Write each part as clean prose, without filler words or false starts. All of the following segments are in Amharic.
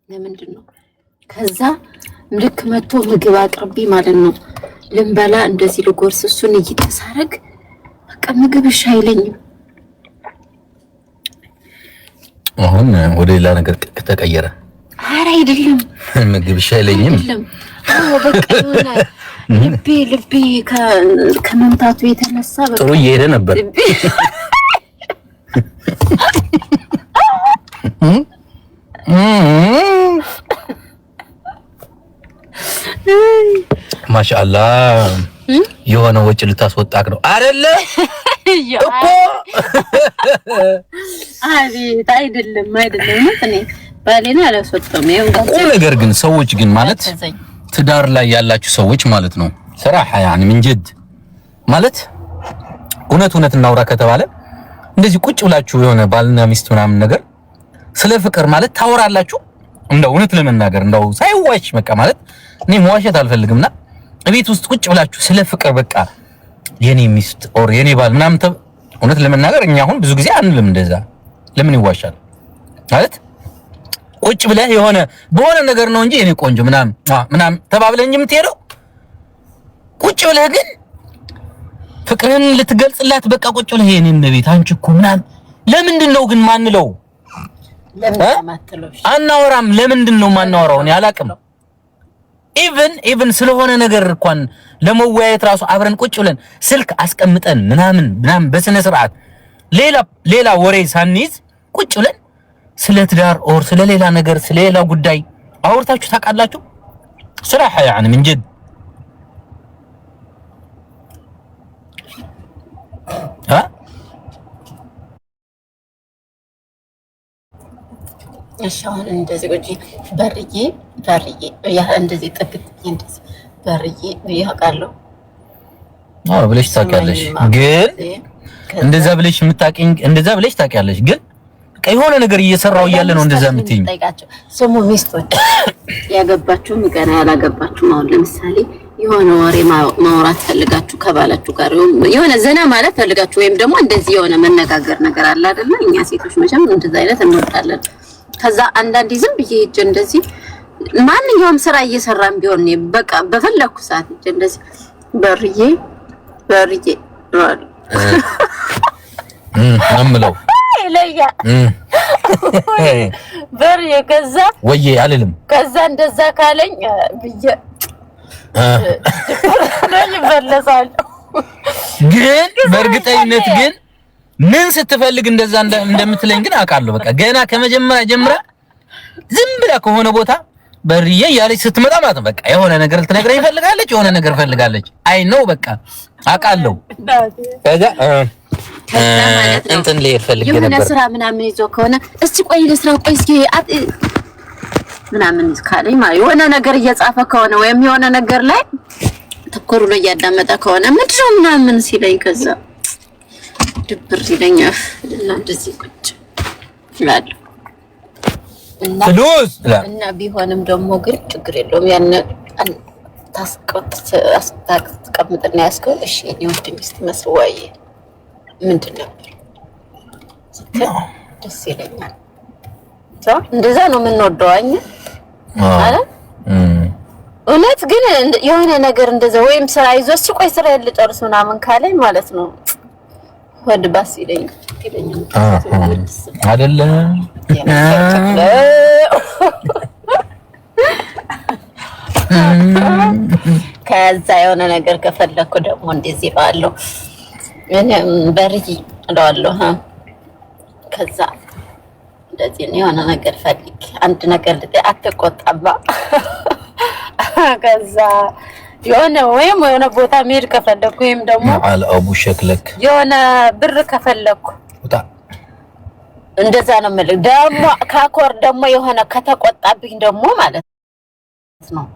ለምንድን ነው ከዛ ልክ መጥቶ ምግብ አቅርቢ ማለት ነው ልንበላ እንደዚህ ልጎርስ እሱን እየተሳረግ በቃ ምግብ እሺ አይለኝም። አሁን ወደ ሌላ ነገር ተቀየረ። ኧረ አይደለም ምግብ እሺ አይለኝም። በቃ ልቤ ከመምታቱ የተነሳ በቃ ጥሩ እየሄደ ነበር። ማሻአላ የሆነ ወጭ ልታስወጣክ ነው አይደለ? እኮ አቤት አይደለም እኔ ባሌና አላስወጣም። ቁም ነገር ግን ሰዎች ግን ማለት ትዳር ላይ ያላችሁ ሰዎች ማለት ነው ሰራሐ يعني من جد ማለት እውነት እናውራ ከተባለ እንደዚህ ቁጭ ብላችሁ የሆነ ባልና ሚስት ምናምን ነገር ስለ ፍቅር ማለት ታወራላችሁ። እንደው እውነት ለመናገር እንደው ሳይዋሽ በቃ ማለት እኔ መዋሸት አልፈልግምና እቤት ውስጥ ቁጭ ብላችሁ ስለ ፍቅር በቃ የኔ ሚስት ኦር የኔ ባል ምናምን እውነት ለመናገር እኛ አሁን ብዙ ጊዜ አንልም እንደዛ። ለምን ይዋሻል ማለት ቁጭ ብለህ የሆነ በሆነ ነገር ነው እንጂ የኔ ቆንጆ ምናምን ተባብለኝ የምትሄደው ቁጭ ብለህ ግን ፍቅርን ልትገልጽላት በቃ ቁጭ ብለህ የኔን ቤት አንቺ እኮ ምናምን ለምንድን ነው ግን ማንለው? አናወራም። ለምንድን ነው ማናወራው? እኔ አላቅም። ኢቭን ስለሆነ ነገር እንኳን ለመወያየት ራሱ አብረን ቁጭ ብለን ስልክ አስቀምጠን ምናምን በስነ ስርዓት ሌላ ወሬ ሳንይዝ ቁጭ ብለን ስለ ትዳር ኦር ስለ ሌላ ነገር ስለ ሌላ ጉዳይ አውርታችሁ ታውቃላችሁ? ስራሐ يعني من جد እሻውን እንደዚህ ወጂ በርዬ ያ እንደዚህ ጥቅጥዬ እንደዚህ በርዬ ያውቃለሁ። አዎ ብለሽ ታውቂያለሽ። ግን እንደዛ ብለሽ የምታውቂኝ እንደዛ ብለሽ ታውቂያለሽ። ግን የሆነ ነገር እየሰራው እያለ ነው እንደዛ የምትይኝ። ስሙ ሚስቶች ያገባችሁም ገና ያላገባችሁም አሁን ለምሳሌ የሆነ ወሬ ማውራት ፈልጋችሁ ከባላችሁ ጋር የሆነ ዘና ማለት ፈልጋችሁ ወይም ደግሞ እንደዚህ የሆነ መነጋገር ነገር አለ አይደል? እኛ ሴቶች መቼም እንደዛ አይነት እንወዳለን። ከዛ አንዳንዴ ዝም ብዬ ሂጅ እንደዚህ ማንኛውም ስራ እየሰራን ቢሆን በቃ በፈለኩ ሰዓት ሂጅ እንደዚህ በርዬ አምለው ለያ በርዬ ከዛ ወዬ አልልም። ከዛ እንደዛ ካለኝ ብዬ ይበለሳል። ግን በእርግጠኝነት ግን ምን ስትፈልግ እንደዛ እንደምትለኝ ግን አውቃለሁ። በቃ ገና ከመጀመሪያ ጀምራ ዝም ብላ ከሆነ ቦታ በርዬ ያለች ስትመጣ ማለት ነው በቃ የሆነ ነገር ልትነግረኝ ፈልጋለች፣ የሆነ ነገር ፈልጋለች። አይ ነው በቃ አውቃለሁ። ከዛ ማለት ነው እንትን ላይ ፈልጌ ነበር የሆነ ስራ ምናምን ይዞ ከሆነ እስቲ ቆይ ለስራ ቆይ እስኪ ምናምን ካለኝ ማለት የሆነ ነገር እየጻፈ ከሆነ ወይም የሆነ ነገር ላይ ተኮሩ ነው እያዳመጠ ከሆነ ምንድነው ምናምን ሲለኝ ከዛ ድብር ይለኛል እና እንደዚህ ቁጭ ይላል እና ቢሆንም ደግሞ ግን ችግር የለውም ያን ታስቀምጥና ያስከው እሺ እኔ ወድ ሚስት መስዋይ ምንድን ነበር ደስ ይለኛል። እንደዛ ነው የምንወደው እኛ አለ እውነት ግን የሆነ ነገር እንደዛ ወይም ስራ ይዞ እስኪ ቆይ ስራ ልጨርስ ምናምን ካለኝ ማለት ነው ወድ ባስ ይለኛል አይደለ? ከዛ የሆነ ነገር ከፈለኩ ደግሞ እንደዚህ ባለው እኔም በርይ እለዋለሁ። ከዛ እንደዚህ ነው የሆነ ነገር ፈልግ አንድ ነገር አትቆጣባ። ከዛ የሆነ ወይም የሆነ ቦታ መሄድ ከፈለኩ ወይም ደግሞ አለ አቡ ሸክለክ የሆነ ብር ከፈለኩ እንደዛ ነው ማለት ደግሞ ካኮር ደግሞ የሆነ ከተቆጣብኝ ደግሞ ማለት ነው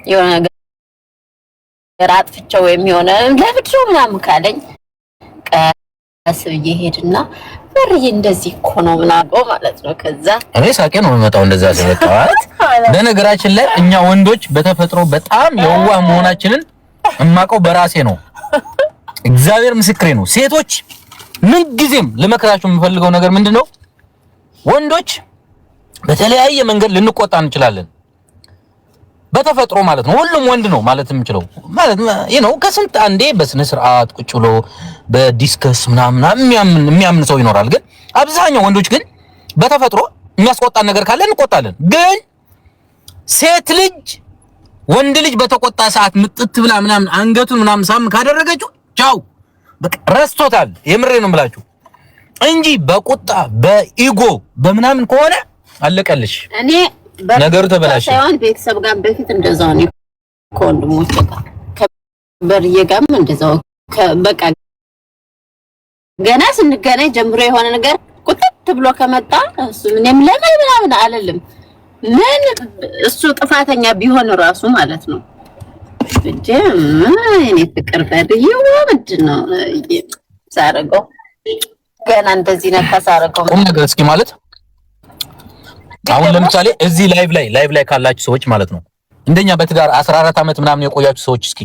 የሆነ ነገር አጥፍቼው ወይም የሆነ ለብቻው ምናምን ካለኝ ቀስ ብዬ ሄድና በርዬ እንደዚህ እኮ ነው ምናምን ማለት ነው። ከዛ እኔ ሳቄ ነው የምመጣው እንደዛ ሲበቃት። በነገራችን ላይ እኛ ወንዶች በተፈጥሮ በጣም የዋህ መሆናችንን እማቀው በራሴ ነው። እግዚአብሔር ምስክሬ ነው። ሴቶች ምን ጊዜም ልመክራችሁ የምፈልገው ነገር ምንድነው? ወንዶች በተለያየ መንገድ ልንቆጣ እንችላለን። በተፈጥሮ ማለት ነው። ሁሉም ወንድ ነው ማለት የምችለው ማለት ነው። ከስንት አንዴ በስነ ስርዓት ቁጭ ብሎ በዲስከስ ምናምን የሚያምን ሰው ይኖራል። ግን አብዛኛው ወንዶች ግን በተፈጥሮ የሚያስቆጣን ነገር ካለ እንቆጣለን። ግን ሴት ልጅ ወንድ ልጅ በተቆጣ ሰዓት ምጥት ብላ ምናምን አንገቱን ምናምን ሳም ካደረገችው ቻው በቃ ረስቶታል። የምሬ ነው የምላችሁ እንጂ በቁጣ በኢጎ በምናምን ከሆነ አለቀልሽ። እኔ ነገሩ ተበላሽ። ሳይሆን ቤተሰብ ጋር በፊት እንደዛው ነው ከወንድሞቼ ጋር ከበርዬ ጋርም እንደዛው በቃ ገና ስንገናኝ ጀምሮ የሆነ ነገር ቁጥጥ ብሎ ከመጣ እሱ ምንም ለምን ምናምን አለልም ምን እሱ ጥፋተኛ ቢሆን ራሱ ማለት ነው እንጂ እኔ ፍቅር በርዬው ምንድነው ሳረገው ገና እንደዚህ ነካ ሳረገው ቁም ነገር እስኪ ማለት አሁን ለምሳሌ እዚህ ላይቭ ላይ ካላችሁ ሰዎች ማለት ነው እንደኛ በትዳር 14 አመት ምናምን የቆያችሁ ሰዎች እስኪ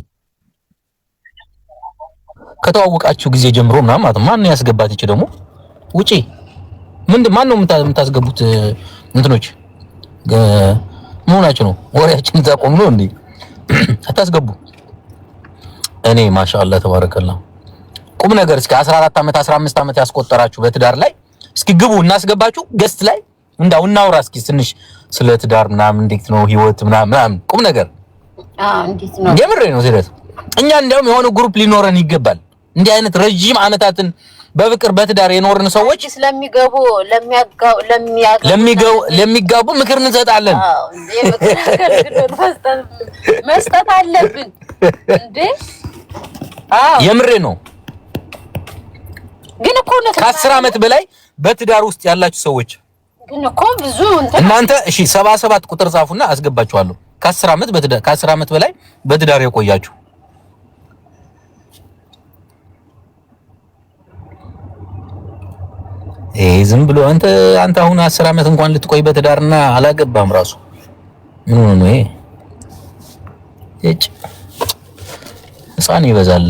ከተዋወቃችሁ ጊዜ ጀምሮ ምናምን ማለት ማን ነው ያስገባት? እቺ ደግሞ ውጪ ማን ነው የምታስገቡት? እንትኖች መሆናችሁ ነው ወሬያችን ታቆም ነው እንዴ? አታስገቡ። እኔ ማሻአላህ ተባረከላህ ቁም ነገር እስኪ 14 አመት 15 አመት ያስቆጠራችሁ በትዳር ላይ እስኪ ግቡ እናስገባችሁ ገስት ላይ እንዳው እናውራ እስኪ ትንሽ ስለ ትዳር ምናምን እንዴት ነው ህይወት ምናምን ቁም ነገር እንዴት ነው የምሬ ነው ሲለት እኛ እንደውም የሆነ ግሩፕ ሊኖረን ይገባል። እንዲህ አይነት ረጅም አመታትን በፍቅር በትዳር የኖርን ሰዎች ለሚጋቡ ምክር እንሰጣለን። የምክር አገልግሎት መስጠት አለብን እንዴ? የምሬ ነው። ግን እኮ ነው ከ10 አመት በላይ በትዳር ውስጥ ያላችሁ ሰዎች ግን እኮ ብዙ እናንተ እሺ 77 ቁጥር ጻፉና አስገባችኋለሁ። ከ10 አመት በላይ በትዳር የቆያችሁ ዝም ብሎ አንተ አሁን 10 አመት እንኳን ልትቆይ በትዳርና አላገባም ራሱ ምን ሆነ ነው? ህፃን ይበዛል።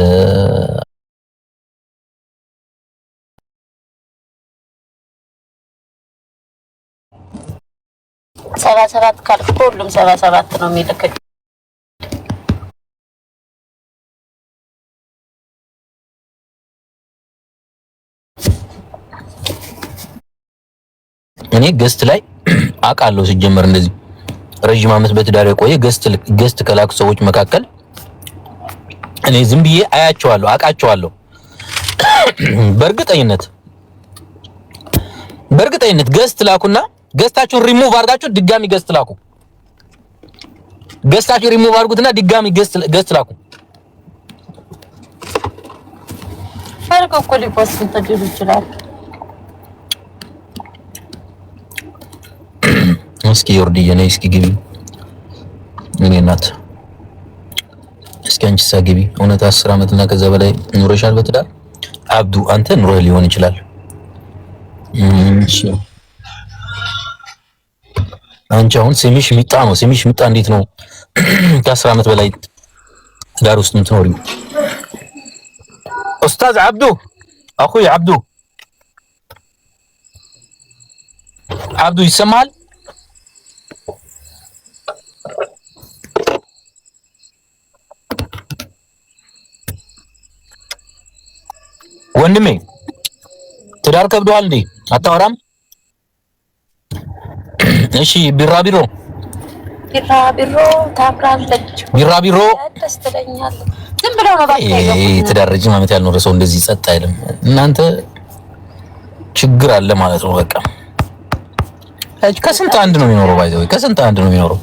77 ካልኩ ሁሉም 77 ነው የሚልከኝ። እኔ ገስት ላይ አውቃለሁ ሲጀመር እንደዚህ ረጅም አመት በትዳር የቆየ ገስት ከላኩ ሰዎች መካከል እኔ ዝም ብዬ አያቸዋለሁ አውቃቸዋለሁ። በእርግጠኝነት ገስት ላኩና ገስታችሁን ሪሙቭ አድርጋችሁ ድጋሚ ገስት ላኩ። ገስታችሁን ሪሙቭ አድርጉትና ድጋሚ ገስት ላኩ። ፈርቆ እኮ ሊፖስት ተደርጎ ይችላል። እስኪ ዮርዲዬ ነይ እስኪ ግቢ። እኔ እናት እስኪ አንቺ ግቢ። እውነት 10 አመት እና ከዛ በላይ ኑረሻል በትዳር? አብዱ አንተ ኑረህ ሊሆን ይችላል። እሺ አንቺ አሁን ስሚሽ ሚጣ ነው። ስሚሽ ሚጣ እንዴት ነው ከ10 አመት በላይ ትዳር ውስጥ የምትኖሪ? ኡስታዝ አብዱ አኹይ አብዱ ይሰማል? ወንድሜ ትዳር ከብዷል እንዴ? አታወራም? እሺ ቢራቢሮ ታምራለች። ቢራቢሮ ደስ ትለኛለች። ዝም ብለው ነው ባካ ትዳር ረጅም አመት ያልኖረ ሰው እንደዚህ ጸጥ አይልም። እናንተ ችግር አለ ማለት ነው። በቃ ከስንት አንድ ነው የሚኖረው። ባይዘው ከስንት አንድ ነው የሚኖረው።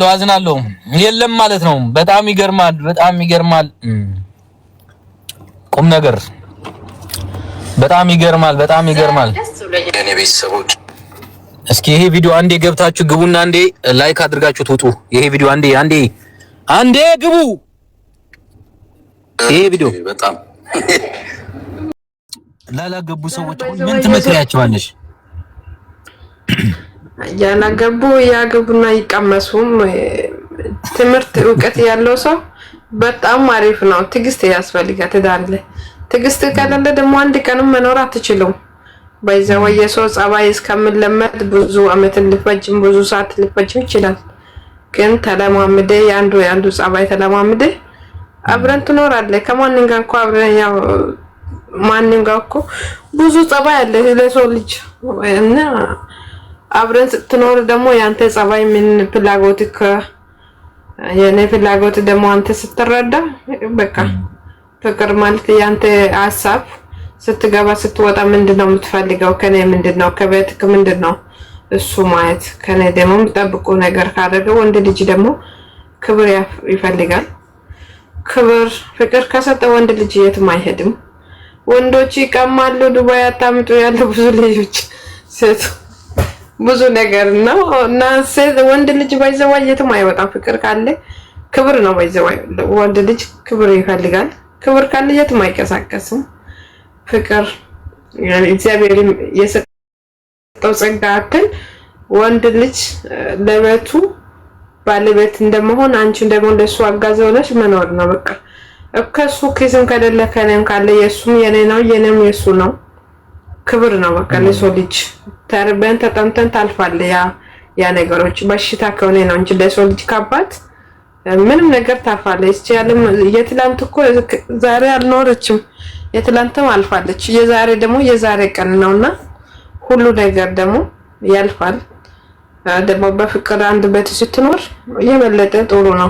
አዝናለሁ የለም ማለት ነው። በጣም ይገርማል። ቁም ነገር በጣም ይገርማል። የኔ ቤተሰቦች እስኪ ይሄ ቪዲዮ አንዴ ገብታችሁ ግቡና አንዴ ላይክ አድርጋችሁ ትውጡ። ይሄ ቪዲዮ አንዴ ግቡ። ይሄ ቪዲዮ በጣም ላላገቡ ሰዎች ምን ትመክሪያቸዋለሽ? ያላገቡ ያገቡና ይቀመሱም። ትምህርት እውቀት ያለው ሰው በጣም አሪፍ ነው። ትዕግስት ያስፈልጋል ትዳር ላይ። ትዕግስት ከሌለ ደግሞ አንድ ቀንም መኖር አትችሉም። ባይዘው የሰው ጸባይ እስከምንለመድ ብዙ አመትን ሊፈጅም ብዙ ሰዓት ሊፈጅም ይችላል። ግን ተለማምደ ያንዱ ጸባይ ተለማምደ አብረን ትኖራለህ። ከማንም ጋር እንኳን አብረን ያው ማንም ጋር እኮ ብዙ ጸባይ አለ ለሰው ልጅ እና አብረን ስትኖር ደግሞ ያንተ ጸባይ ምን ፍላጎትክ የኔ ፍላጎት ደግሞ አንተ ስትረዳ በቃ ፍቅር ማለት ያንተ ሐሳብ ስትገባ ስትወጣ ምንድነው የምትፈልገው ከኔ ምንድነው ከቤትክ ምንድነው እሱ ማለት ከኔ ደግሞ የምጠብቁ ነገር ካደረገ ወንድ ልጅ ደግሞ ክብር ይፈልጋል። ክብር ፍቅር ከሰጠ ወንድ ልጅ የትም አይሄድም። ወንዶች ይቀማሉ፣ ዱባይ አታምጡ ያለ ብዙ ልጆች ሴት ብዙ ነገር ነው እና ሴት ወንድ ልጅ ባይዘው የትም አይወጣም። ፍቅር ካለ ክብር ነው ባይዘው ወንድ ልጅ ክብር ይፈልጋል። ክብር ካለ የትም አይቀሳቀስም። ፍቅር እግዚአብሔር የሰጠው ጸጋ አክል ወንድ ልጅ ለቤቱ ባለቤት እንደመሆን አንቺ ደግሞ ለሱ አጋዥ ሆነሽ መኖር ነው። በቃ ከሱ ኪስም ከደለ ከነም ካለ የሱም የኔ ነው የኔም የሱ ነው። ክብር ነው በቃ ለሰው ልጅ ተርበን ተጠምተን ታልፋለ ያ ነገሮች በሽታ ከሆነ ነው እንጂ ለሰው ልጅ ካባት ምንም ነገር ታልፋለች። ያለም የትላንት እኮ ዛሬ አልኖረችም፣ የትላንትም አልፋለች። የዛሬ ደግሞ የዛሬ ቀን ነውና ሁሉ ነገር ደግሞ ያልፋል። ደግሞ በፍቅር አንድ ቤት ስትኖር የበለጠ ጥሩ ነው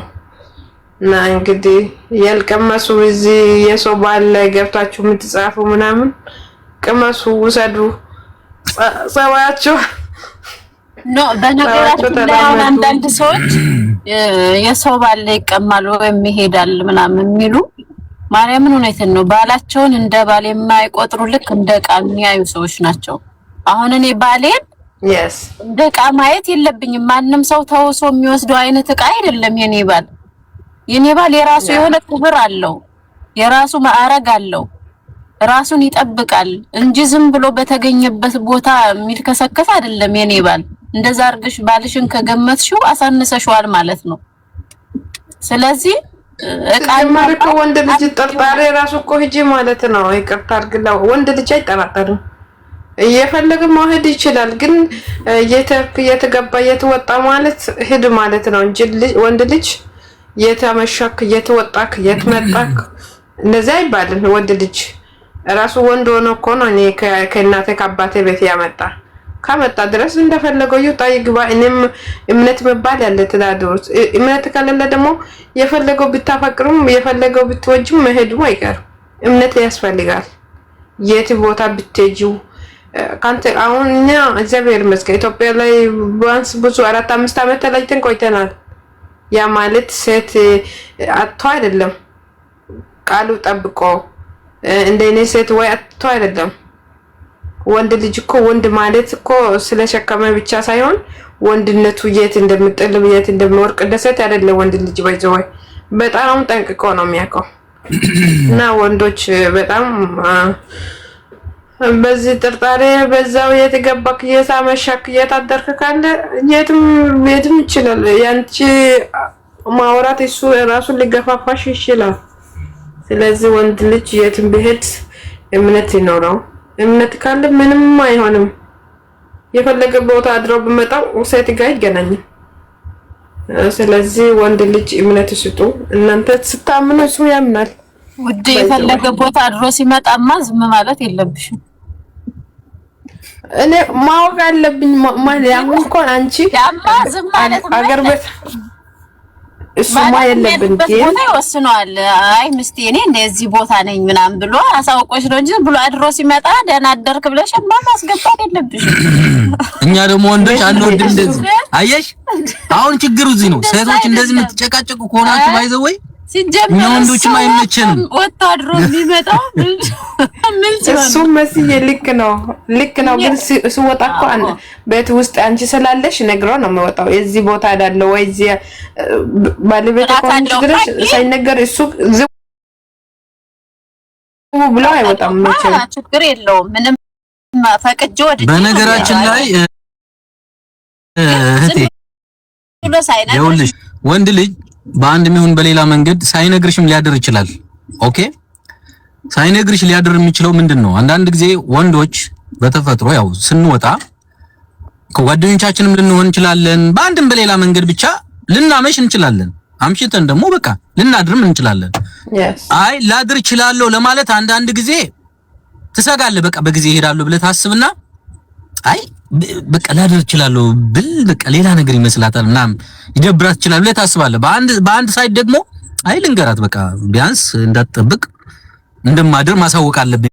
እና እንግዲህ ያልቀመሱ እዚህ የሰው ባል ላይ ገብታችሁ የምትጻፉ ምናምን ቅመሱ፣ ውሰዱ ጸባያቸው ኖ በነገራችን ላይ አንዳንድ ሰዎች የሰው ባል ላይ ይቀማሉ ወይም ይሄዳል ምናምን የሚሉ ማርያምን እውነትን ነው። ባላቸውን እንደ ባል የማይቆጥሩ ልክ እንደ ዕቃ የሚያዩ ሰዎች ናቸው። አሁን እኔ ባሌን እንደ ዕቃ ማየት የለብኝም። ማንም ሰው ተውሶ የሚወስደው አይነት ዕቃ አይደለም የኔ ባል። የኔ ባል የራሱ የሆነ ክብር አለው፣ የራሱ ማዕረግ አለው፣ ራሱን ይጠብቃል እንጂ ዝም ብሎ በተገኘበት ቦታ የሚልከሰከስ አይደለም የኔ ባል። እንደዛ አርግሽ ባልሽን ከገመትሽው አሳንሰሽዋል ማለት ነው። ስለዚህ ማርኮ ወንድ ልጅ ጠርጣሪ ራሱ እኮ ሂጂ ማለት ነው። ይቅርታ አድርግለው ወንድ ልጅ አይጠራጠርም። እየፈለገ መሄድ ይችላል። ግን የተገባ የተወጣ ማለት ሂድ ማለት ነው እንጂ ወንድ ልጅ የተመሸክ የተወጣክ የተመጣክ እንደዛ ይባላል። ወንድ ልጅ ራሱ ወንድ ሆኖ እኮ ነው እኔ ከእናቴ ከአባቴ ቤት ያመጣ ካመጣ ድረስ እንደፈለገው ይውጣ ይግባ። እኔም እምነት መባል ያለ ትዳድሮት እምነት ከሌለ ደግሞ የፈለገው ብታፈቅሩም የፈለገው ብትወጂም መሄዱ አይቀርም። እምነት ያስፈልጋል። የት ቦታ ብትሄጂው ካንተ አሁን እኛ እግዚአብሔር ይመስገን ኢትዮጵያ ላይ ቢያንስ ብዙ 4-5 አመት ተለይተን ቆይተናል። ያ ማለት ሴት አጥቶ አይደለም ቃሉ ጠብቆ እንደኔ ሴት ወይ አጥቶ አይደለም። ወንድ ልጅ እኮ ወንድ ማለት እኮ ስለሸከመ ብቻ ሳይሆን ወንድነቱ የት እንደምጥል የት እንደምወርቅ ደሰት አይደለም። ወንድ ልጅ ባይዘው በጣም ጠንቅቆ ነው የሚያውቀው እና ወንዶች በጣም በዚህ ጥርጣሬ በዛው የተገባክ የሳመሻክ የታደርክ ካለ የትም ይችላል። ያንቺ ማውራት እሱ ራሱን ሊገፋፋሽ ይችላል። ስለዚህ ወንድ ልጅ የትም ቢሄድ እምነት ይኖረው። እምነት ካለ ምንም አይሆንም። የፈለገ ቦታ አድረው በመጣው ሴት ጋር ይገናኛል። ስለዚህ ወንድ ልጅ እምነት ስጡ። እናንተ ስታምኑ እሱ ያምናል። ውድ የፈለገ ቦታ አድሮ ሲመጣማ ዝም ማለት የለብሽም። እኔ ማወቅ አለብኝ ማለት ያው እኮ አንቺ ያማ ዝም ማለት ነው አገር ቤት እሱማ የለብን ግን ወስኗል። አይ ምስቴ እኔ እንደዚህ ቦታ ነኝ ምናምን ብሎ አሳውቆሽ ነው እንጂ ብሎ አድሮ ሲመጣ ደህና አደርክ ብለሽ ማስገባት የለብሽም። እኛ ደግሞ ወንዶች አንወድም እንደዚህ። አየሽ አሁን ችግሩ እዚህ ነው። ሴቶች እንደዚህ የምትጨቃጨቁ ከሆናችሁ ባይዘው ወይ ሲጀምር ወንዶችም አይመቸንም። ወታድሮ የሚመጣው ምን እሱ መስዬ ልክ ነው ግን ሲወጣ እኮ ቤት ውስጥ አንቺ ስላለሽ ነግሮ ነው የሚወጣው። እዚህ ቦታ አይደለም ወይ እዚህ ባለቤት ቆንጆ ድረስ ሳይነገር እሱ ብሎ አይወጣም። መቼም ችግር የለውም ምንም ፈቅጄ ወደ በነገራችን ላይ ይኸውልሽ ወንድ ልጅ በአንድም ይሁን በሌላ መንገድ ሳይነግርሽም ሊያድር ይችላል። ኦኬ ሳይነግርሽ ሊያድር የሚችለው ምንድነው? አንዳንድ ጊዜ ወንዶች በተፈጥሮ ያው ስንወጣ ከጓደኞቻችንም ልንሆን እንችላለን በአንድም በሌላ መንገድ ብቻ ልናመሽ እንችላለን አምሽተን ደግሞ በቃ ልናድርም እንችላለን አይ ላድር ይችላልው ለማለት አንድ ጊዜ ትሰጋለህ በቃ በጊዜ ይሄዳሉ ብለህ ታስብና አይ በቃ ላድር ይችላልው ብል በቃ ሌላ ነገር ይመስላታል ምናምን ይደብራት ይችላል ብለህ ታስባለህ በአንድ ሳይድ ደግሞ አይ ልንገራት በቃ ቢያንስ እንዳትጠብቅ እንደማድር ማሳወቅ አለብኝ